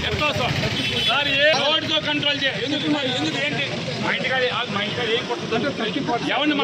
ఎంత sir రోడ్తో control చేయ ఎందుకు ఏంటి మా ఇంటికాడ ఏం కొడుతుంది ఎవరిని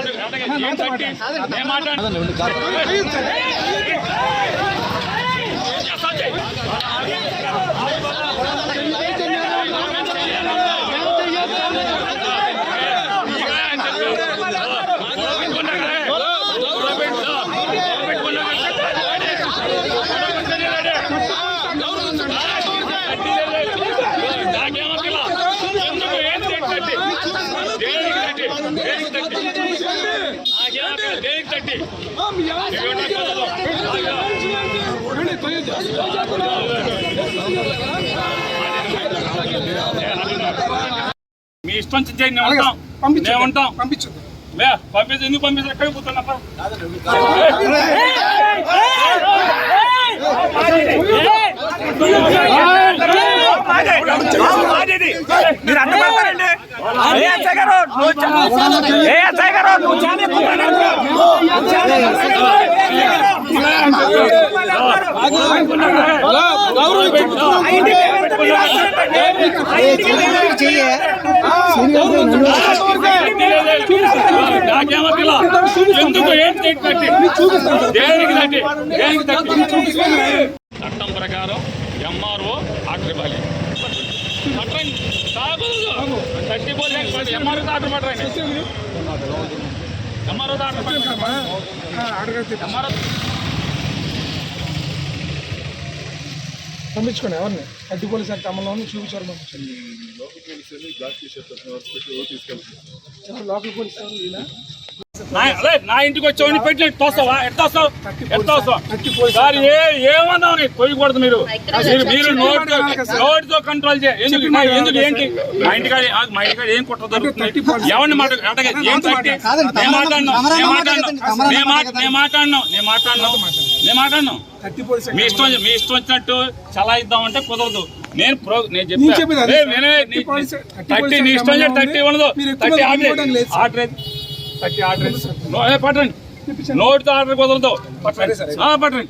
మీ ఇష్టం చేయండి ఉంటాం పంపించదు ఎందుకు పంపించారు ఎక్కడికి పోతున్నా మీరు అడ్డపడతారండి ఎందుకు ఏంటి చట్టం ప్రకారం ఎంఆర్ఓ ఆర్డర్ ఇవ్వాలి ఎంఆర్ఓ ఆర్డర్ పడరండి ఎంఆర్ఓ ఎంఆర్ఓ పంపించుకోండి ఎవరిని అడ్డుకోలు సార్ కమలంలో చూపించారు పంపించండి లోకల్ పోలీస్ నా ఇంటికి వచ్చావు పెట్టి తోస్తావా సార్ ఏమన్నా పోయకూడదు మీరు నోటితో కంట్రోల్ చేయ ఎందుకు ఏంటి మా ఇంటికాడ ఏం కుట్ర ఎవరిని మాట్లాడినా మీ ఇష్టం వచ్చినట్టు చలాయిద్దామంటే కుదరదు. నేను చెప్పాను నీ ఇష్టం 30 ఉండదు 30 ఆర్డర్ పట్టండి నోటితో ఆర్డర్ కుదరదు పట్టండి.